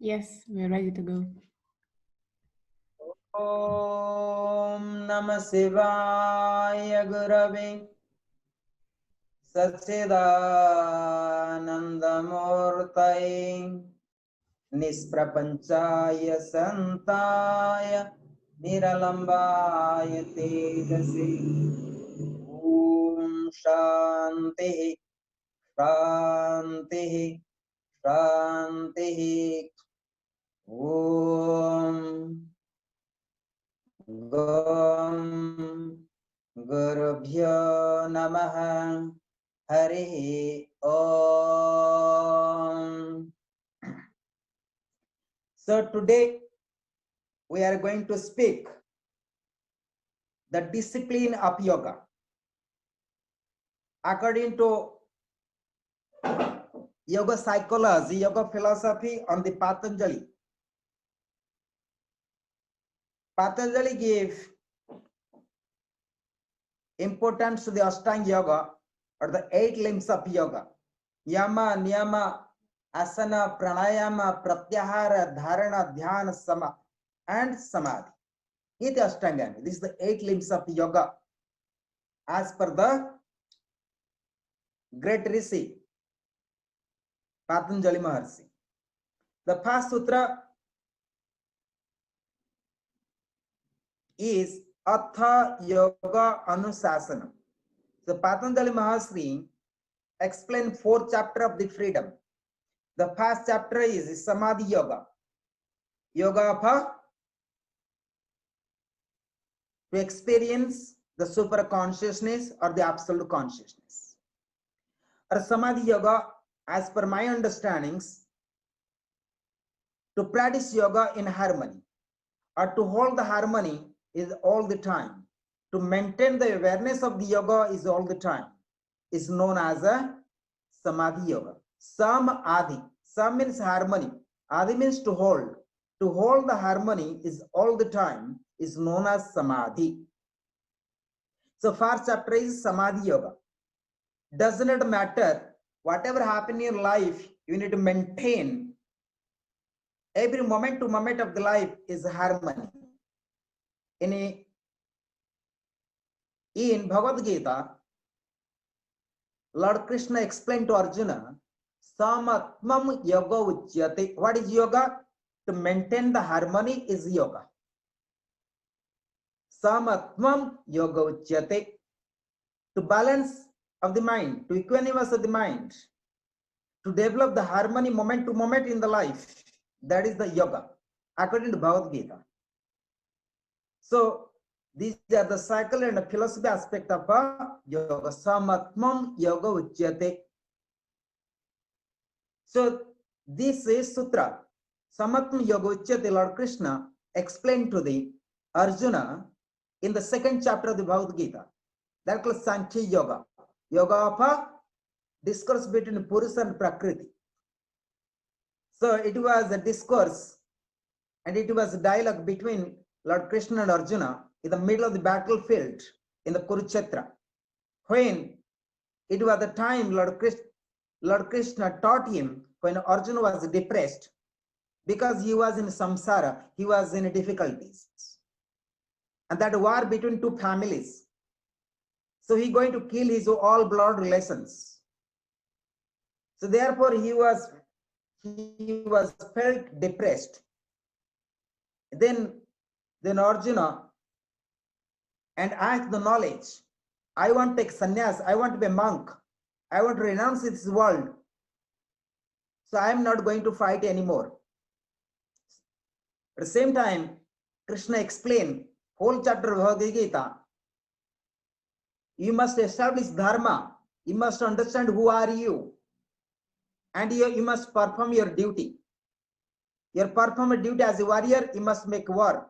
Yes, we're ready to go. Om Namah Shivaya Gurave Satchidanandamurtaye Nisprapanchaya Santaya Niralambaya Tejase Om Shanti Shanti Shanti Om Gom Gurubhyo Namaha Harihi Om. So today we are going to speak the discipline of yoga. According to yoga psychology, yoga philosophy on the Patanjali. Patanjali gave importance to the Ashtanga yoga or the 8 limbs of yoga. Yama, Niyama, Asana, Pranayama, Pratyahara, Dharana, Dhyana, Sama, and Samadhi. This is Ashtanga. This is the 8 limbs of yoga as per the great Rishi Patanjali Maharshi. The first sutra is Atha Yoga Anusasana. The Patanjali Maharshi explained 4th chapter of the freedom. The first chapter is Samadhi Yoga. Yoga of to experience the super consciousness or the absolute consciousness. Or Samadhi Yoga, as per my understandings, to practice yoga in harmony or to hold the harmony is all the time. To maintain the awareness of the yoga is all the time. Is known as a Samadhi Yoga. Sam Adi. Sam means harmony. Adi means to hold. To hold the harmony is all the time is known as Samadhi. So first chapter is Samadhi Yoga. Does not matter whatever happen in your life, you need to maintain every moment to moment of the life is harmony. In Bhagavad Gita, Lord Krishna explained to Arjuna, Samatmam yoga uchyate. What is yoga? To maintain the harmony is yoga. Samatmam yoga uchyate. To balance of the mind, to equanimous of the mind, to develop the harmony moment to moment in the life. That is the yoga, according to Bhagavad Gita. So these are the cycle and the philosophy aspect of yoga. Samatmam yoga uchyate. So this is sutra. Samatmam yoga uchyate. Lord Krishna explained to the Arjuna in the 2nd chapter of the Bhagavad Gita. That is called Sankhya Yoga. Yoga of a discourse between Purusha and Prakriti. So it was a discourse and it was a dialogue between Lord Krishna and Arjuna in the middle of the battlefield in the Kurukshetra. When it was the time Lord Krishna taught him when Arjuna was depressed because he was in samsara, he was in difficulties. And that war between 2 families. So he going to kill his all blood relations. So therefore he was felt depressed. Then Arjuna and asked the knowledge, I want to take sannyas, I want to be a monk, I want to renounce this world. So I am not going to fight anymore. At the same time, Krishna explained whole chapter of Bhagavad Gita. You must establish dharma. You must understand who are you. And you must perform your duty. You perform a duty as a warrior, you must make war.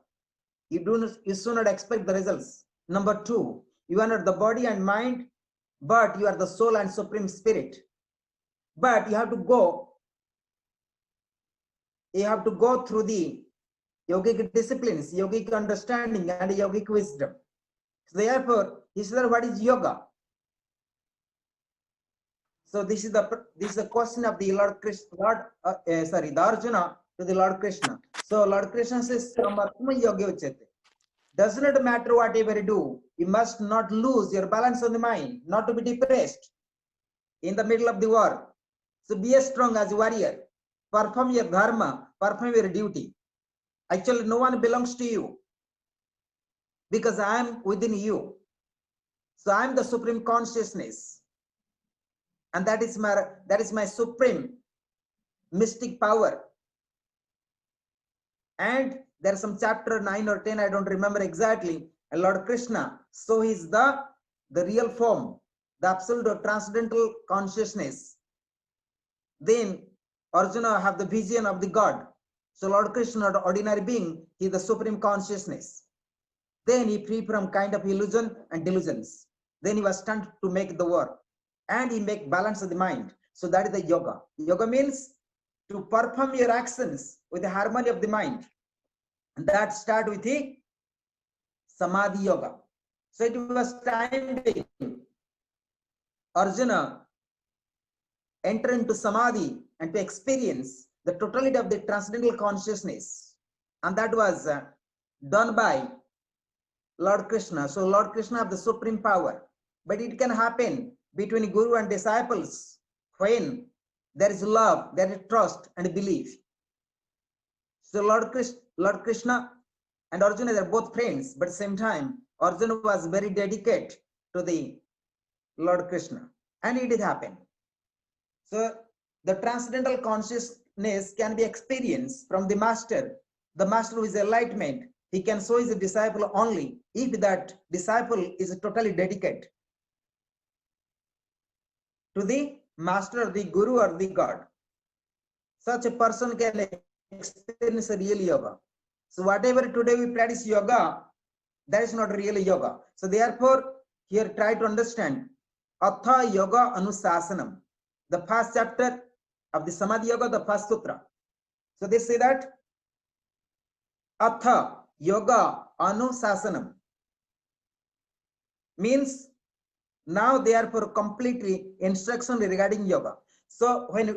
You should not expect the results. Number 2, you are not the body and mind, but you are the soul and supreme spirit. But you have to go through the yogic disciplines, yogic understanding, and yogic wisdom. So therefore, he said, what is yoga? So this is the question of the the Arjuna to the Lord Krishna. So Lord Krishna says, Samatma yoga uchyate. Does not matter whatever you do, you must not lose your balance of the mind, not to be depressed in the middle of the war. So be as strong as a warrior. Perform your dharma, perform your duty. Actually, no one belongs to you because I am within you. So I am the supreme consciousness, and that is my supreme mystic power. And there's some chapter 9 or 10, I don't remember exactly. And Lord Krishna, so he's the real form, the absolute or transcendental consciousness. Then Arjuna have the vision of the God. So Lord Krishna, the ordinary being, he is the supreme consciousness. Then he free from kind of illusion and delusions. Then he was stunned to make the war, and he make balance of the mind. So that is the yoga. Yoga means to perform your actions with the harmony of the mind. And that start with the samadhi yoga. So it was time being Arjuna enter into samadhi and to experience the totality of the transcendental consciousness. And that was done by Lord Krishna. So Lord Krishna have the supreme power. But it can happen between guru and disciples when there is love, there is trust and belief. So Lord Krishna and Arjuna, they're both friends, but at the same time, Arjuna was very dedicated to the Lord Krishna, and it did happen. So the transcendental consciousness can be experienced from the master who is enlightenment. He can show his disciple only if that disciple is totally dedicated to the master, the guru, or the God. Such a person can experience a real yoga. So whatever today we practice yoga, that is not real yoga. So therefore, here try to understand Atha Yoga Anusasanam, the first chapter of the Samadhi Yoga, the first sutra. So they say that Atha Yoga Anusasanam means now therefore completely instruction regarding yoga. So when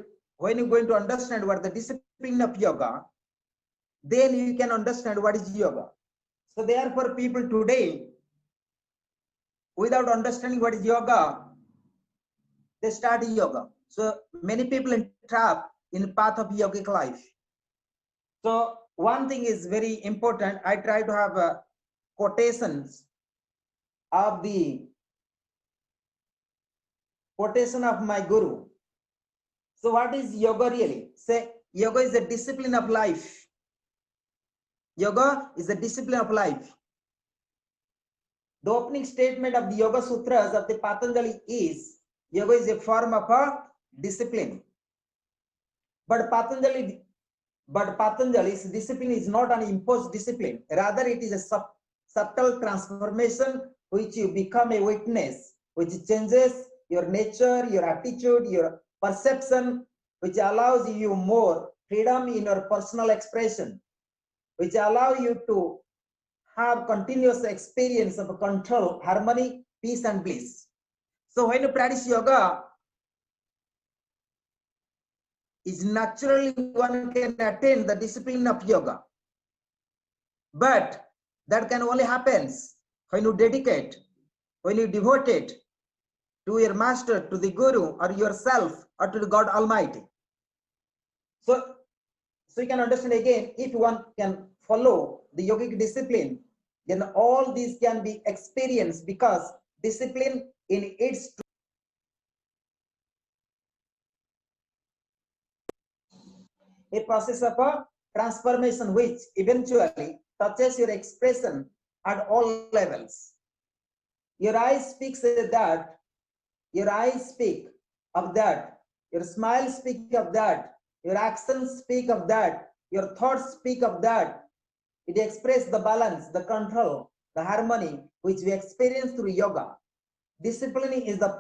you're going to understand what the discipline of yoga, then you can understand what is yoga. So therefore people today, without understanding what is yoga, they start yoga. So many people entrap in the path of yogic life. So one thing is very important. I try to have quotations of my guru. So what is yoga really? Say yoga is a discipline of life. Yoga is a discipline of life. The opening statement of the Yoga Sutras of the Patanjali is yoga is a form of a discipline. But Patanjali's discipline is not an imposed discipline. Rather, it is a subtle transformation which you become a witness, which changes your nature, your attitude, your perception, which allows you more freedom in your personal expression, which allow you to have continuous experience of control, harmony, peace and bliss. So when you practice yoga, is naturally one can attain the discipline of yoga. But that can only happen when you dedicate, when you devote it to your master, to the guru or yourself or to the God Almighty. So you can understand again, if one can follow the yogic discipline, then all these can be experienced because discipline in its a process of a transformation which eventually touches your expression at all levels. Your eyes speak that, your eyes speak of that, your smile speak of that, your actions speak of that, your thoughts speak of that. It expresses the balance, the control, the harmony which we experience through yoga. Discipline is the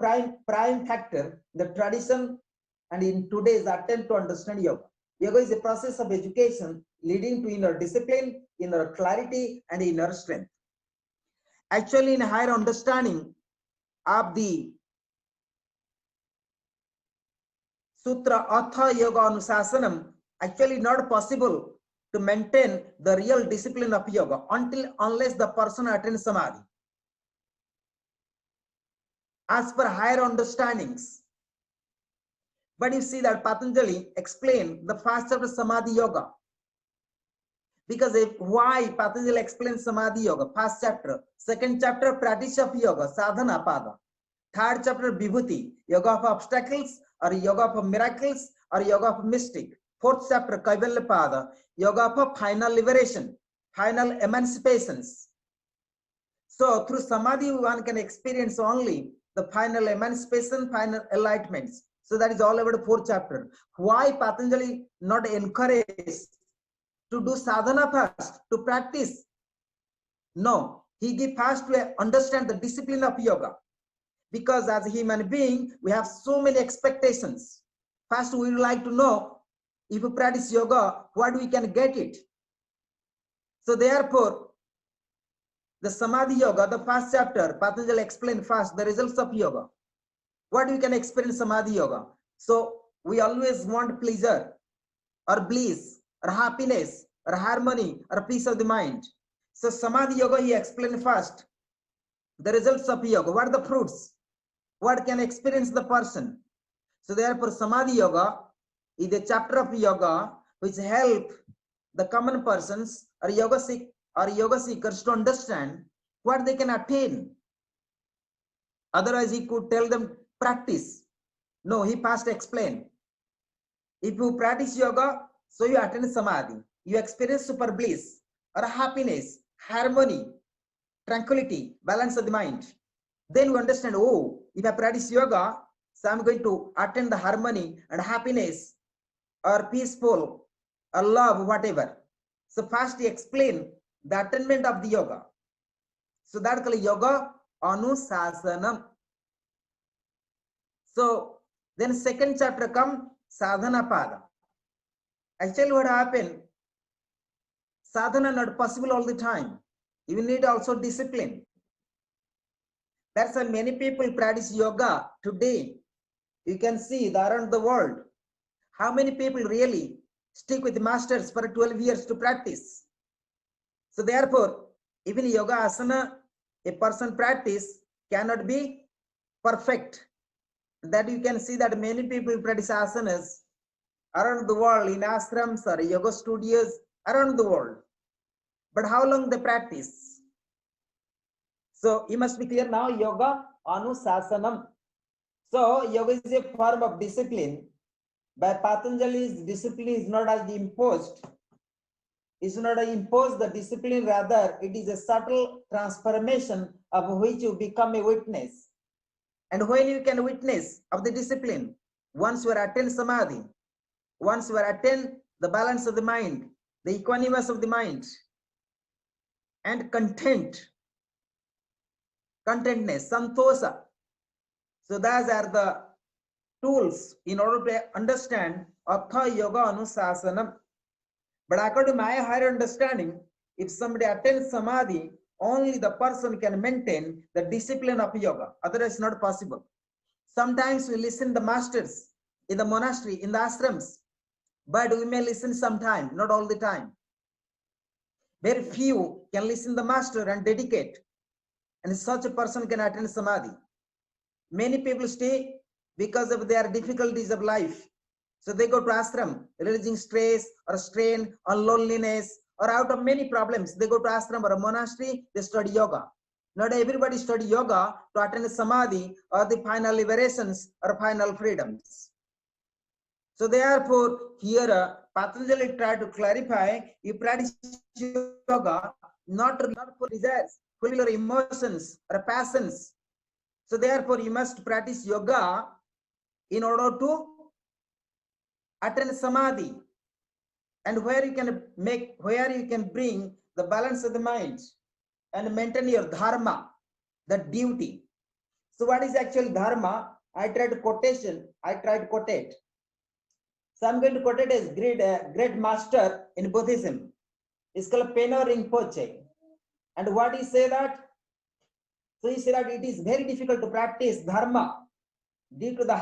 prime factor, the tradition, and in today's attempt to understand yoga. Yoga is a process of education leading to inner discipline, inner clarity, and inner strength. Actually, in higher understanding of the Sutra Atha Yoga Anusasanam, Actually not possible to maintain the real discipline of yoga unless the person attains samadhi. As per higher understandings. But you see that Patanjali explained the first chapter Samadhi Yoga. Because why Patanjali explains Samadhi Yoga? First chapter. Second chapter, practice of yoga, sadhana pada. Third chapter, Vibhuti, yoga of obstacles or yoga of miracles or yoga of mystic. Fourth chapter, Kaivalya pada, yoga of final liberation, final emancipations. So through Samadhi, one can experience only the final emancipation, final enlightenments. So that is all about the fourth chapter. Why Patanjali not encourage to do sadhana first, to practice? No, he give first to understand the discipline of yoga. Because as a human being, we have so many expectations. First, we would like to know, if we practice yoga, what we can get it. So therefore, the Samadhi Yoga, the first chapter, Patanjali explained first the results of yoga. What we can experience Samadhi Yoga. So we always want pleasure or bliss or happiness or harmony or peace of the mind. So Samadhi Yoga, he explained first the results of yoga. What are the fruits? What can experience the person? So therefore, Samadhi Yoga is a chapter of yoga which help the common persons or yoga seekers to understand what they can attain. Otherwise, he could tell them practice. No, he first explained. If you practice yoga, so you attain samadhi, you experience super bliss or happiness, harmony, tranquility, balance of the mind. Then you understand, oh, if I practice yoga, so I'm going to attain the harmony and happiness or peaceful or love, whatever. So first he explain the attainment of the yoga. So that's called yoga anusasanam. So then second chapter come sadhana pada. Actually what happened, sadhana not possible all the time. You need also discipline. That's why many people practice yoga today. You can see around the world. How many people really stick with masters for 12 years to practice? So therefore, even yoga asana, a person practice cannot be perfect. That you can see that many people practice asanas around the world in ashrams or yoga studios around the world. But how long they practice? So you must be clear now, yoga anusasanam. So yoga is a form of discipline. By Patanjali's discipline is not as imposed. It's not imposed the discipline, rather it is a subtle transformation of which you become a witness. And when you can witness of the discipline, once you are attain samadhi, once you are attain the balance of the mind, the equanimous of the mind, and contentness, santosa. So those are the tools in order to understand Atha Yoga Anusasanam. But according to my higher understanding, if somebody attains samadhi, only the person can maintain the discipline of yoga. Otherwise, it's not possible. Sometimes we listen to the masters in the monastery, in the ashrams, but we may listen sometime, not all the time. Very few can listen to the master and dedicate, and such a person can attain samadhi. Many people stay because of their difficulties of life. So they go to ashram, releasing stress or strain or loneliness, or out of many problems, they go to ashram or a monastery, they study yoga. Not everybody study yoga to attain samadhi or the final liberations or final freedoms. So therefore, here Patanjali tried to clarify, you practice yoga not for desires, fulfill your emotions or passions. So therefore, you must practice yoga in order to attain samadhi, and where you can bring the balance of the mind and maintain your dharma, the duty. So what is actually dharma? I tried to quotate. So I'm going to quote it as great master in Buddhism. It's called Peno Rinpoche. And what he say that? So he said that it is very difficult to practice dharma due to the